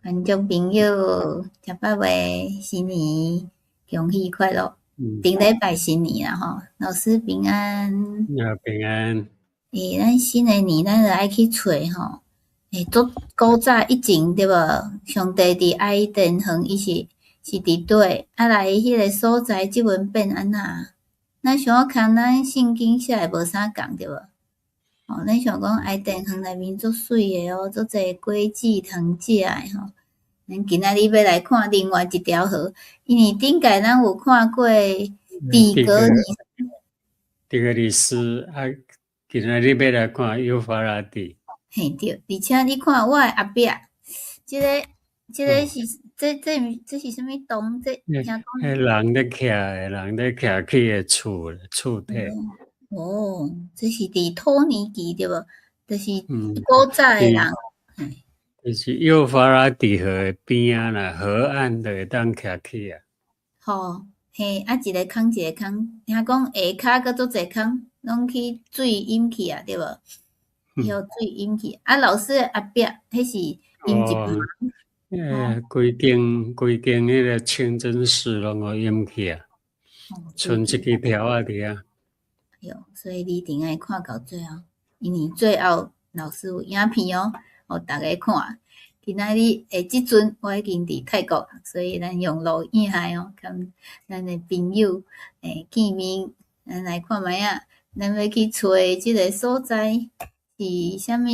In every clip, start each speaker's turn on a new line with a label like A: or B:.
A: 观众朋友，18月新年恭喜快乐！顶礼拜新年啦吼，老师平安。
B: 平安。
A: 咱新的年，咱就爱去找吼。古早以前对无？上帝伫爱甸园，伊是伫倒？啊来迄个所在，即阵变安那？咱想要看咱圣经写诶无啥共对无？咱想讲爱甸园内面足水诶哦，足侪果子通食诶吼。咱今仔日要来看另外一条河，因为顶届咱有看过底格里
B: 斯啊，今仔日要来看幼发拉底。
A: 嘿对，而且你看我诶后壁，即个是这是啥物洞？这听讲
B: 人咧徛起诶厝体。
A: 这是伫土耳其对无？就是古早诶人。
B: 就是幼发拉底河诶边啊啦，河岸就会当徛起啊。
A: 嘿，一个坑一个坑，听讲下骹阁足侪坑，拢去水淹去啊，对无？伊互水淹去。老师诶后壁，迄是淹一
B: 边。规间迄个清真寺拢互淹去啊，剩一支条仔伫啊。
A: 所以你一定爱看到最后，因为最后老师有影片哦，互大家看。今仔日即阵我已经伫泰国，所以咱用录影哦，跟咱诶朋友见面，咱来看觅仔，咱要去找即个所在是啥物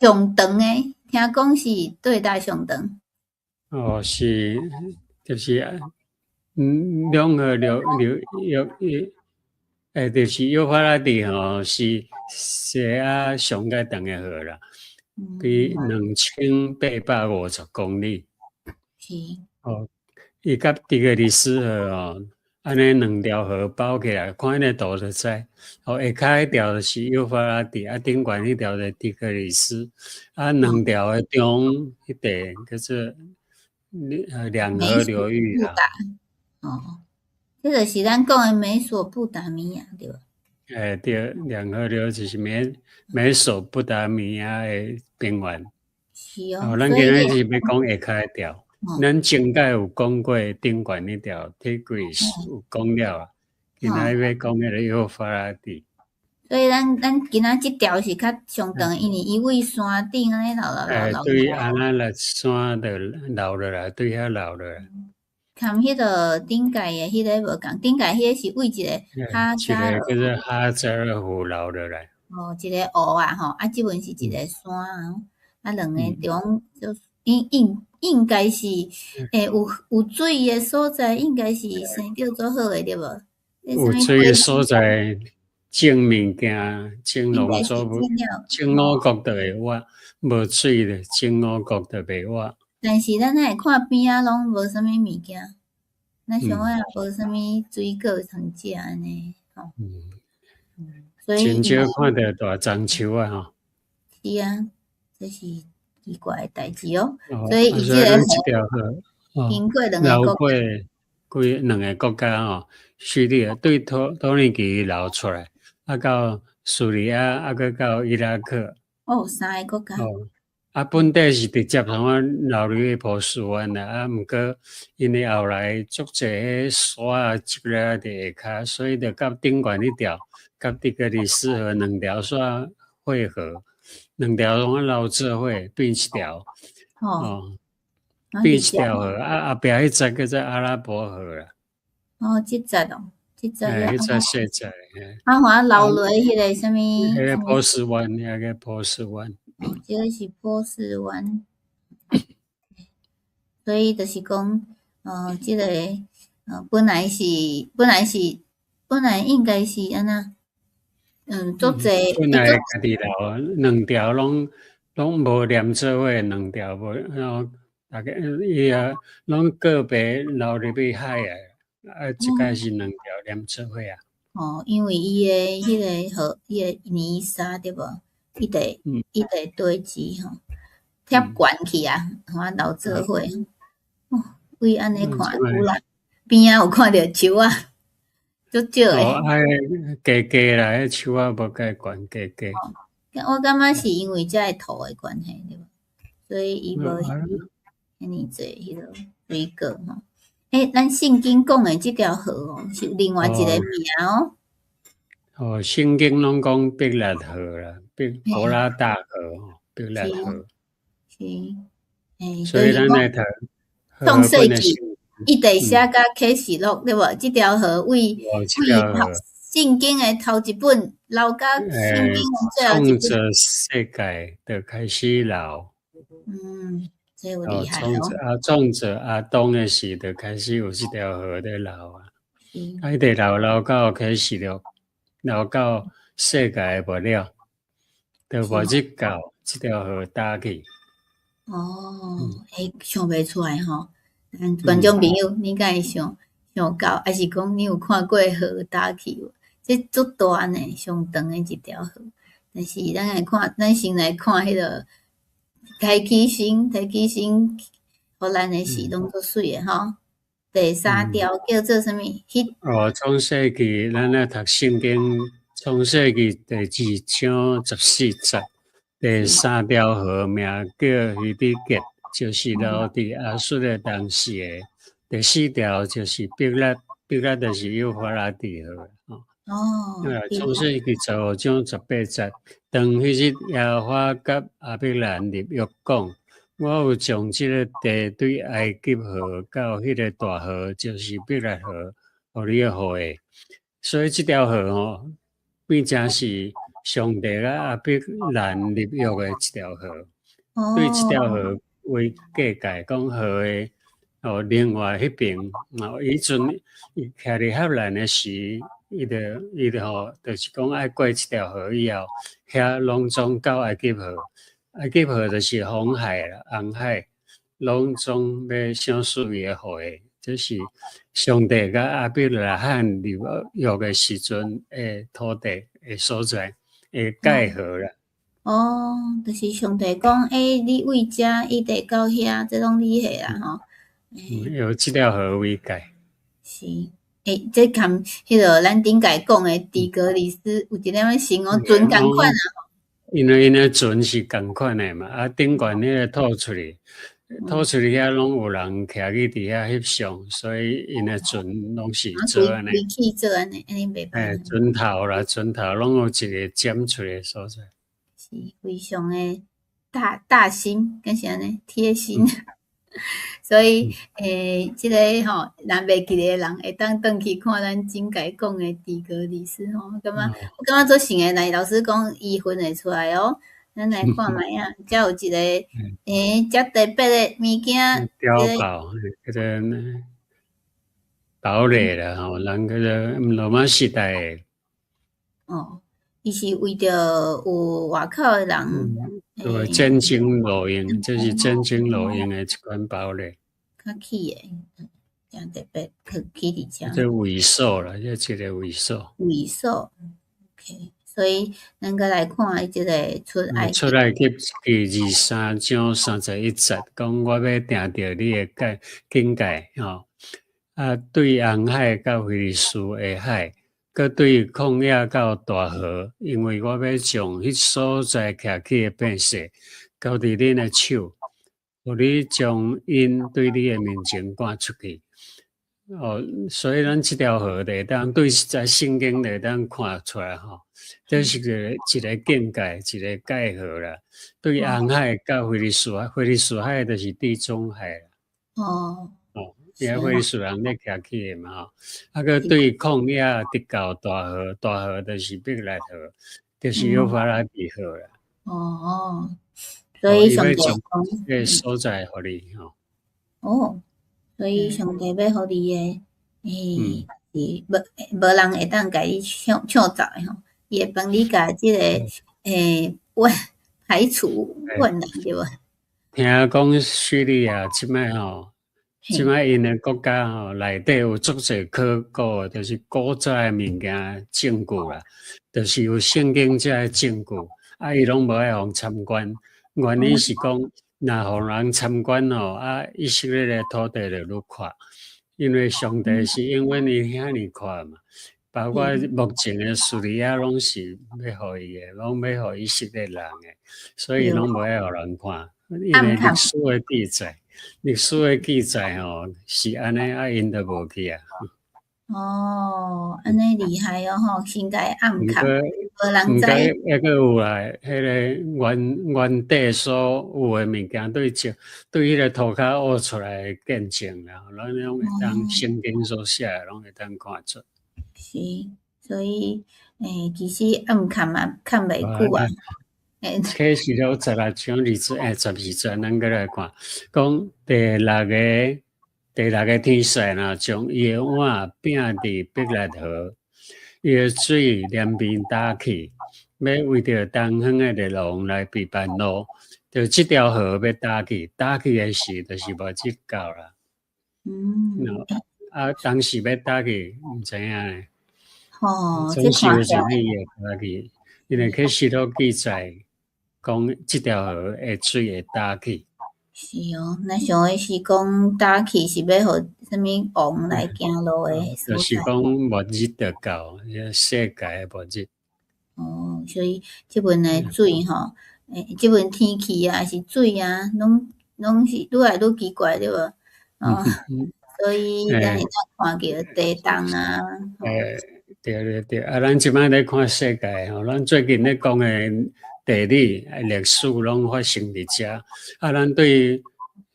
A: 上长诶？听讲是对大上长。
B: 是，就是两河流，就是幼发拉底吼，是西亚上界长诶河啦，比2850公里。
A: 是。
B: 伊甲底格里斯河安尼两条河包起来，看迄个图就知。下骹迄条就是幼发拉底，顶悬迄条就底格里斯，两条诶中迄地叫做两河流域啦。
A: 这就是咱讲诶美索不达米亚，对吧？
B: 对，两河流就是美索不达米亚诶边缘。
A: 是哦。
B: 咱今日是要讲下骹迄条。咱前届有讲过顶悬迄条 Tigris 有讲了啊，今仔日要讲迄个幼发拉底。
A: 所以咱今仔即条是较上长，因为伊位山顶安尼流。
B: 对，安那来山就流落来，对遐流落来。
A: 含迄个顶届诶，迄个无共，顶届迄个是为一个
B: 哈扎尔，叫做哈扎尔湖流落来。
A: 一个湖啊吼，即阵是一个山，两个中就应该是有水诶所在，应该是生着足好诶，对无？
B: 有水诶所在，种物件、种农作物、种五谷就会活，无水咧，种五谷就袂活。
A: 但是咱会看边仔拢无啥物物件，咱想要也无啥物水果通食安尼吼。所以
B: 真少看到大樟树啊吼。
A: 是啊，这是奇怪诶代志哦。所以伊即个经过两个国家，
B: 两个国家吼，叙利亚对土耳其流出来，到叙利亚，搁到伊拉克。
A: 三个国家。
B: 本地是直接从流入波斯湾啦，毋过因为后来足侪山积咧伫下骹，所以就甲顶悬迄条，甲底格里斯河两条线汇合，两条拢流做伙变一条。变一条河，后壁迄只叫做阿拉伯河啦。
A: 即只哦，即只。
B: 迄只细只。
A: 流落迄个啥物？
B: 迄个波斯湾，迄个波斯湾。
A: 即个是波斯湾。所以就是讲，即个本来应该是安那，足侪。
B: 本来家己流，两条拢无连做伙，两条无，然后大家拢个别流入去海啊，一概是两条连做伙啊。
A: 因为伊诶迄个河，伊诶泥沙对无？伊得堆积吼，贴悬去啊，流做伙。为安尼看，有啦，边仔有看到树啊，足少诶。
B: 加啦，迄树啊无介悬，加。
A: 我感觉是因为遮个土诶关系，对无？所以伊无遐尼济迄落水果吼。咱圣经讲的即条河哦，是另外一个名哦。
B: 圣经拢讲必勒河啦，伯拉大河吼，必勒河。
A: 是，
B: 所以咱来读
A: 创世纪，伊得写甲启示录对无？即条河为圣经的头一本流甲圣经的最后一本。
B: 创造世界就开始流。
A: 这有厉害哦。
B: 创造阿当的时就开始有即条河在流啊。伊得流到启示录，流到世界的末了，就末日到即条河打去。
A: 想袂出来吼。观众朋友，你敢会想到，还是讲你有看过河打去无？这足大呢，上长的一条河。但是咱先来看迄个大起星，互咱的是拢足水的吼。第3条叫做啥物？
B: 创世纪，咱咧读圣经，创世纪第2章14节，第3条河名叫希底结，就是留伫亚述的当时的。第4条就是毕勒就是幼发拉底河。创世纪15章18节，当迄日耶和华甲亚伯兰立约讲，我有将即个地对埃及河到迄个大河，就是毕勒河，互你好诶。所以即条河吼，变成是上帝甲亚伯兰立约的一条河。对即条河为界界，讲河诶。另外迄边，以前伊徛伫合兰的时，伊就吼，就是讲爱过即条河以后，遐拢总到埃及河。埃及河就是红海啦，红海拢总要上属于的河诶。这是上帝甲亚伯拉罕立约的时阵诶土地诶所在诶界河啦。
A: 就是上帝讲，你为遮一直到遐，这拢厉害啦吼。
B: 有即条河为界。
A: 是，这含迄个咱顶界讲的底格里斯有一点仔形容船共款啊。
B: 因为船是共款的嘛，顶悬迄个吐出去遐拢有人徛去伫遐翕相，所以因的船拢是做安尼。
A: 规气做安尼袂歹。
B: 船头拢有一个尖出的所在。
A: 是非常的大心，敢是安尼贴心。所以，即个吼，若袂记的人会当转去看咱顶界讲的底格里斯吼，我感觉做成诶，来老师讲伊分会出来哦。咱来看卖啊，遮有一个遮特别的物件，
B: 碉堡，迄个堡垒啦吼，人迄个罗马时代诶。
A: 伊是为着有外口的人。
B: 真经录音，这是真经录音的一款堡垒。
A: 较起诶，真特别起伫遮。
B: 这位数啦，这一个位数。
A: 位数 ，OK。所以咱个来看即个出埃及。
B: 出埃及记23章31节，讲我要定着你的境界吼。对红海到菲利斯的海。佮对旷野到大河，因为我要将迄所在徛起的变势交伫恁的手，互你将因对你的面前赶出去。所以咱即条河会当对在圣经会当看出来吼，这是一个境界，一个界河啦。对红海到菲利斯海就是地中海啦。因为菲利斯人咧徛起的嘛吼，个对旷野直到大河就是毕勒河，就是幼发拉底河啦。
A: 所以上帝
B: 讲个所在互你
A: 吼。所以上帝要互你诶，是无人会当甲你抢走诶吼，伊会帮你甲即个排除困难对无？
B: 听讲叙利亚即摆吼。即摆因的国家吼，内底有足侪考古，就是古早的物件证据啦，就是有圣经遮的证据，伊拢无爱互参观。原因是讲，若互人参观吼，以色列的土地就愈宽，因为上帝是因为伊遐尼宽嘛，包括目前的叙利亚拢是要互伊的，拢要互以色列人的，所以拢无爱互人看。因为历史的记载，历史的记载吼是安尼，因都无去啊。
A: 哦，安尼厉害哦吼，先甲伊暗藏，无人知。
B: 抑个有啊，迄个原地所有的物件对迄个涂骹挖出来的见证啦，咱拢会当圣经所写，拢会当看出。
A: 是，所以其实暗藏嘛，藏袂久啊。
B: 启示录16章12节，咱过来看，讲第六个天使呐，将伊的碗摒伫碧绿河，伊的水连绵打去，要为着东方的日龙来避办路，就这条河要打去的时，就是末日到啦。当时要打去，毋知影呢。总是有什么嘢打去，因为启示录记载。讲这条河的水会打去，
A: 是哦。咱想的是讲打去是要互什么王来行路的所在，
B: 就是讲末日就到，世界的末日。
A: 哦，所以即份的水吼，即份天气啊，是水啊，拢是愈来愈奇怪，对无？哦，所以咱会当看着地动啊。
B: 对，咱即摆咧看世界吼，咱最近咧讲的地理、历史拢发生伫遮。咱对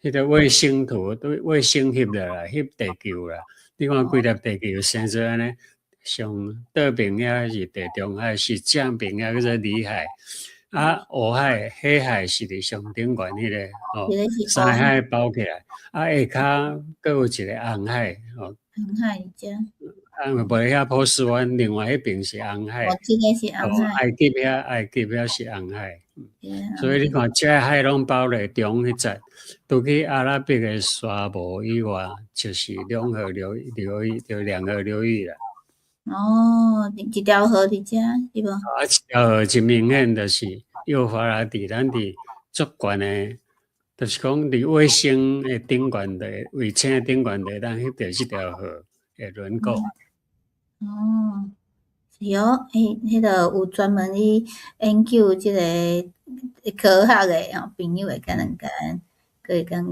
B: 迄个卫星图、对卫星翕啦、翕地球啦，你看规粒地球生做安尼，上倒边遐是地中海，是正边遐叫做里海，湖海、黑海是伫上顶悬迄个哦，三海包起来，下骹佫有一个红海哦。
A: 红海遮。
B: 无遐波斯湾，另外迄边是红海。
A: 这个是红海。
B: 埃及遐是红海。所以你看，遮海拢包咧中迄节，除去阿拉伯的沙漠以外，就是两河流域，就两河流域啦。
A: 哦，一条河伫遮是无？
B: 一条河真明显就是幼发拉底，咱伫足悬的，就是讲伫卫星的顶悬的卫星的顶悬的，咱翕到即条河的轮廓。
A: 哦，是哦，迄个有专门去研究即个科学的朋友会甲咱会讲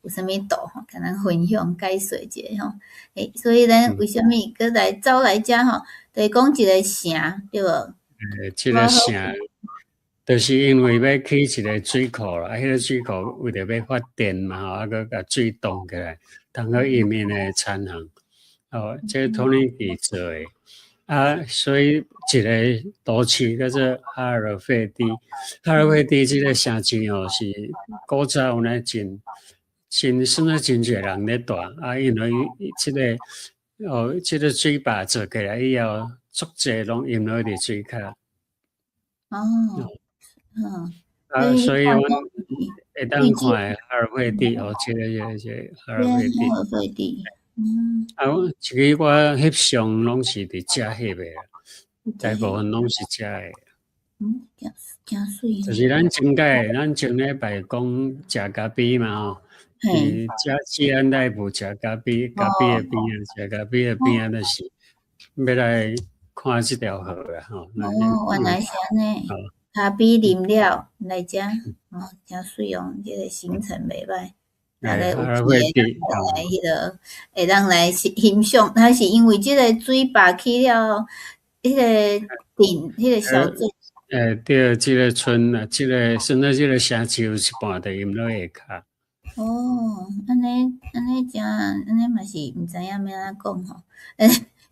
A: 有啥物图吼，甲咱分享解说者吼。所以咱为虾米搁来走来遮吼？就是讲一个城对无？
B: 即个城，就是因为要起一个水库啦，迄个水库为着要发电嘛，佮甲水冻起来，通好营运的产行。哦，这托尼基做的所以一个都市叫做哈尔费迪，哈尔费迪这个城市哦，是古早有呢真算啊真侪人咧住因为这个水坝做起来以后，足侪拢淹落伫水骹。所以阮会当看哈尔费迪哦，这个哈尔费迪。一个我翕相拢是伫遮翕的，大部分拢是遮的。
A: 真水。
B: 就是咱前礼拜讲食咖啡嘛吼，伫遮西安内部食咖啡的边食咖啡的边就是要来看即条河啦吼。
A: 原来是安尼。咖啡啉了来遮，真水哦，即个行程袂歹。大概有机会当来欣赏，它是因为即个水坝去了迄个镇，迄个小镇。
B: 对，即个村啊，即个算到即个城市有一半都淹落下骹。
A: 哦，安尼真，安尼嘛是毋知影要安怎讲吼。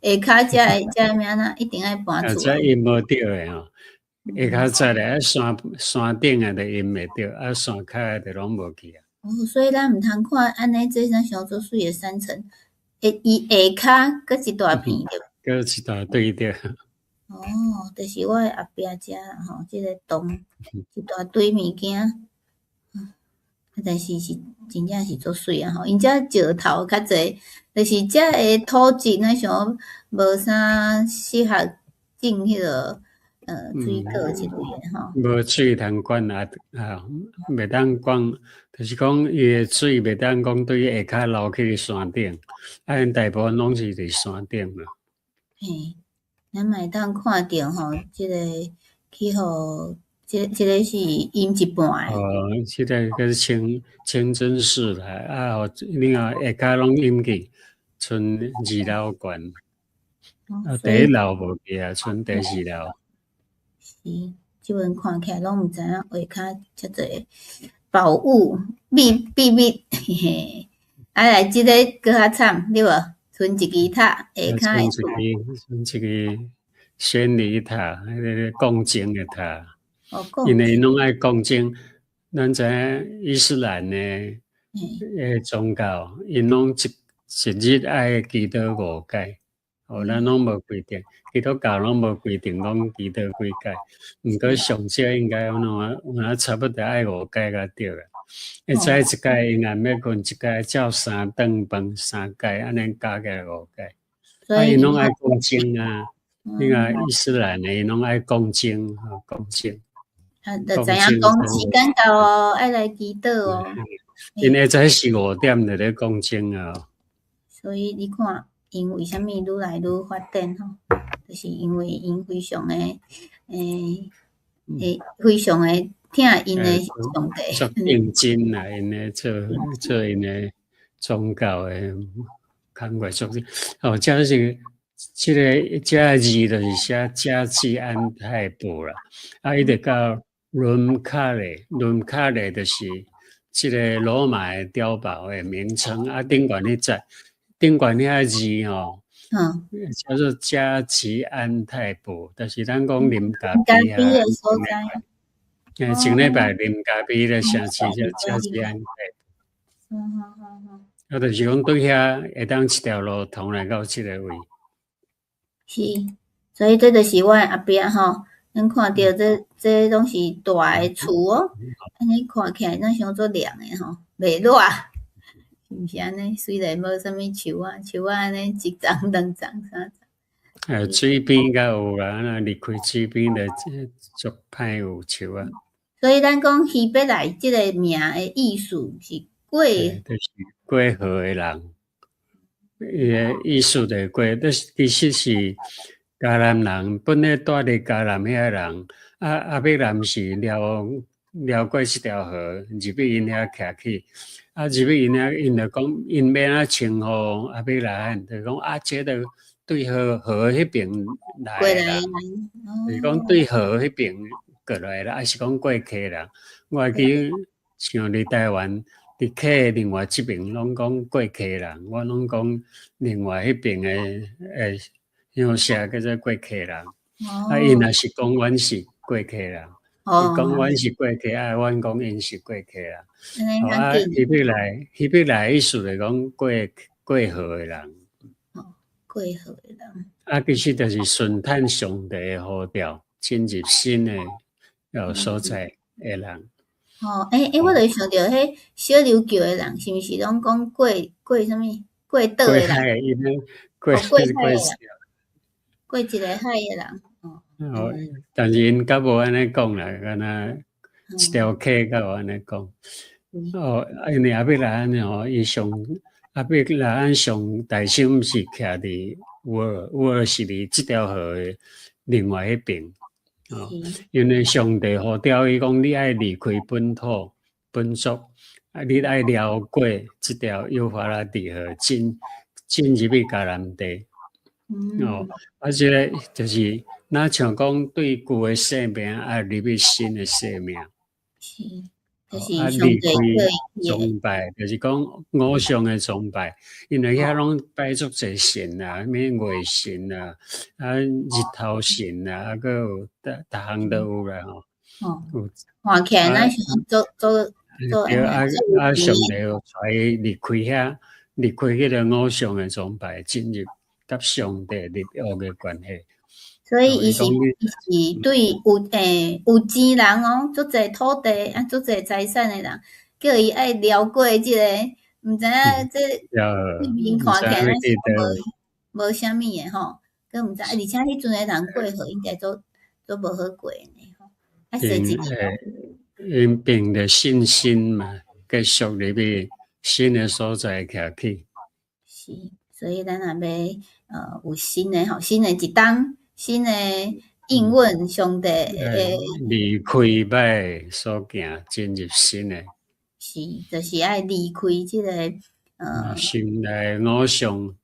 A: 下骹遮名呐，一定爱搬厝。
B: 遮淹无着诶吼，下骹再来山顶啊，就淹袂着，山骹就拢无去啊。
A: 所以咱毋通看安尼做啥上做水诶山城，伊下骹搁一大片着，
B: 搁一大堆着。
A: 就是我后壁遮吼，即个洞一大堆物件，但是真正是足水啊吼！因遮石头较济，就是遮诶土质，咱想无啥适合种迄个水果之类诶吼。
B: 无水通管袂当管，就是讲伊诶水袂当讲对下骹流去山顶，因大部分拢是伫山顶啦。
A: 咱嘛会当看着吼，即个气候这个是阴一半的。
B: 这个清真寺啦，另外下骹拢淹去，剩2楼悬，第1楼无去啊，剩第4楼。
A: 是，即阵看起来拢毋知影下骹遮济宝物秘密，嘿嘿。来即个搁较惨，对无？剩一支塔，下骹
B: 剩一支宣礼塔，迄个讲经的塔。
A: 因
B: 为拢爱讲经，咱知影伊斯兰的宗教，因拢一日爱祈祷5届，咱拢无规定，基督教拢无规定讲祈祷几届，毋过上少应该有差不多爱5届才对啦。会使一届因暗要困一届，照3顿饭3届，安尼加起来5届。因拢爱讲经啊，另外伊斯兰的因拢爱讲经，讲经。
A: 就知影讲时间到哦，爱来祈祷哦。
B: 因会知4、5点就咧讲经啊。
A: 所以你看，因为虾米愈来愈发展吼，就是因为因非常诶非常诶听因诶上帝。
B: 足认真啦，因咧做因诶宗教诶工作足这是这个字就是写加济安泰布啦，伊直到伦卡雷就是这个罗马的碉堡的名称顶悬遐字叫做加济安泰布，就是咱讲林加比
A: 的所在。
B: 前礼拜林加比的城市叫加济安泰布。就是讲对遐会当一条路通来到这个位。
A: 是，所以这就是阮后壁吼，咱看到这拢是大诶厝哦，安尼看起来咱想做凉诶吼，袂热，是毋是安尼？虽然无啥物树安尼1层、2层、3层。
B: 水边甲有啦，离开水边就足歹有树啊。
A: 所以咱讲希伯来即个名诶意思是过，
B: 就是过河诶人。伊诶意思就过，其实是迦南人，本来住伫迦南遐人，阿伯南是撩过一条河，入去因遐徛起，入去因遐，因就讲因要安称呼阿伯来汉，就讲这个对河迄边来诶人，就是讲对河迄边过来啦，还是讲过客人？我会记像伫台湾。伫客另外这边拢讲过客人，我拢讲另外迄边诶乡下叫做过客人。因若是讲阮是过客人，伊讲阮是过客，阮讲因是过客人。希伯来意思就讲过河诶人。
A: 过河诶人。
B: 其实就是顺探上帝诶呼召，进入新诶所在诶人。
A: 我就想着迄小琉球诶人，是毋是拢讲过啥物？过岛诶人？过一个海诶人。
B: 但是因较无安尼讲啦，敢若一条溪较有安尼讲。因为阿伯来安阿伯来安上大心是徛伫乌尔是伫即条河诶另外迄边。因为上帝呼召伊讲，你爱离开本土本族，你爱绕过这条幼发拉底河，进入去迦南地。这个就是那像讲对旧的生命爱入去新的生命。
A: 是，就是上帝
B: 崇拜，就是讲偶像的崇拜，因为遐拢拜足侪神啊，咩月神啊，日头神啊，还有逐项都有啦吼。
A: 看起来咱想做。
B: 上帝带离开迄个偶像的崇拜，进入甲上帝立约的关系。
A: 所以伊是对有钱人哦，足侪土地足侪财产的人，叫伊爱了解即个，毋知影这面看起来无啥物的吼，佮毋知，而且迄阵的人过河应该都无好过呢吼，
B: 因凭着信心嘛，继续入去新的所在徛起。
A: 是，所以咱若要有新的一档。新的应允上帝诶，
B: 离开歹所行，进入新诶。
A: 是，就是爱离开即个
B: 心内偶像，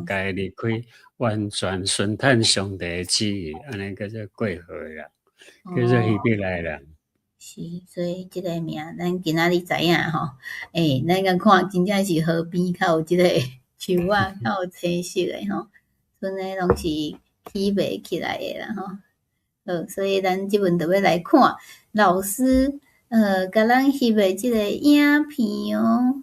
B: 该离开，完全顺探上帝诶旨意，安尼叫做过好啦，叫做希伯来人。
A: 是，所以即个名咱今仔日知影吼，咱甲看真正是河边较有即个树仔，较有青色诶吼，剩诶拢是起袂起来诶啦吼。好，所以咱即阵就要来看老师甲咱翕诶即个影片哦。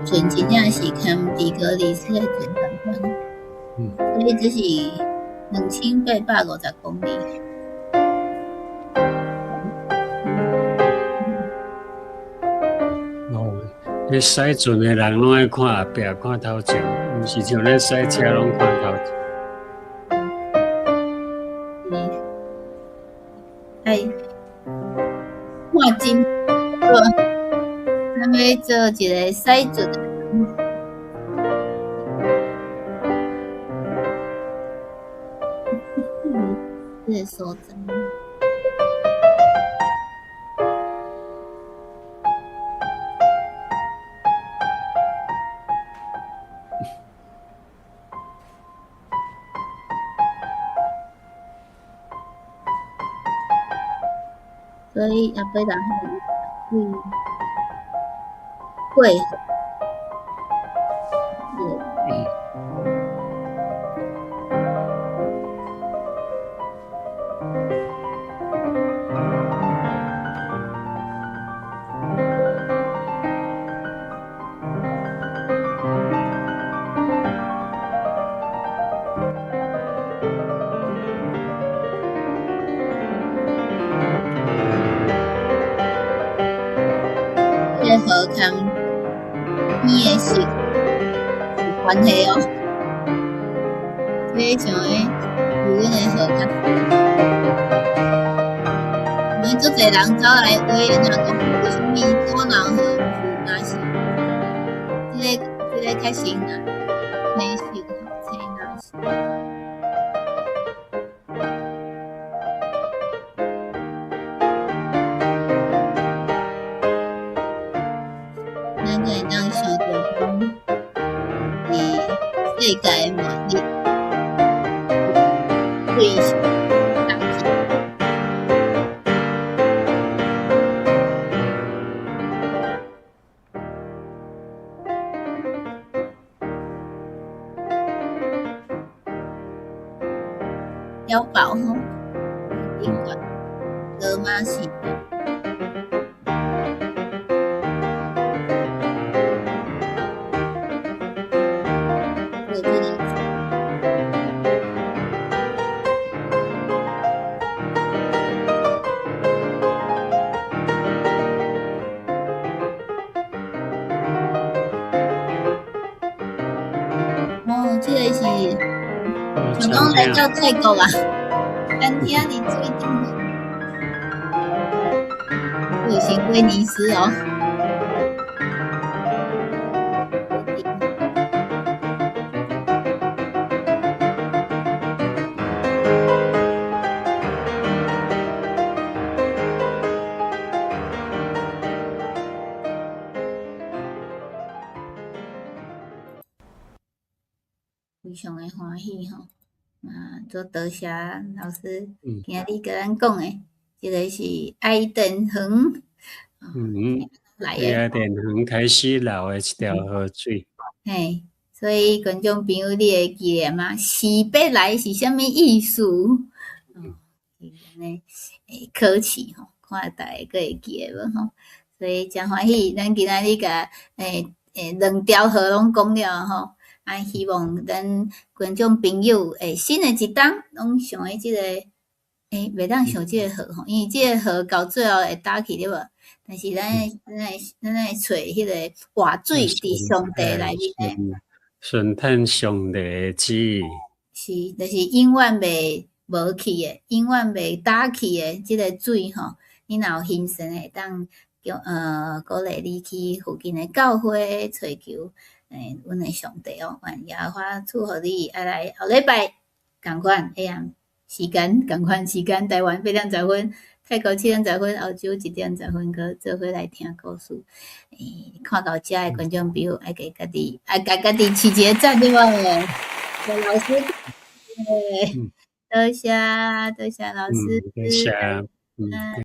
A: 船真正是堪底格里斯的船同款，所以这是2850公里。
B: 咧驶船诶人拢爱看后壁看头前，毋是像咧驶车拢看头前。
A: 爱看真咱要做一个驶船的人，这个所在。所以也非常会这个河坎边的是有关系哦，这像诶有阮的河坎，因为足侪人走来话，若讲为什么多人河有若是这个较新啊，青色青若是。咱就会当想着讲，世界末日会是大气。碉堡吼，顶管罗马时代。这个是像讲来到泰国啊，咱听你最近有行威尼斯哦。非常的欢喜吼，做多谢老师今日甲咱讲的，这个是爱丁恒来的。
B: 爱丁恒开始流的一条河水。
A: 嘿，所以观众朋友，你会记得吗？西北来是啥物意思？考试吼，看大家个会记得无吼？所以真欢喜，咱今仔日甲两条河拢讲了吼。希望咱观众朋友新的一档拢上诶即个袂当想即个河吼，因为即个河到最后会打去对无？但是咱会找迄个活水伫上帝内面诶，
B: 顺趁上帝诶旨意，
A: 是，就是永远袂无去诶，永远袂打去诶，即个水吼，你若有心神会当鼓励你去附近诶教会找求阮诶上帝哦，愿耶和华祝福你，爱来后礼拜共款一样时间，共款时间，台湾8:10，泰国7:10，澳洲1:10，搁做伙来听故事。看到遮诶观众朋友，爱甲家己饲一个赞对无？老师，多谢老师，
B: 多谢，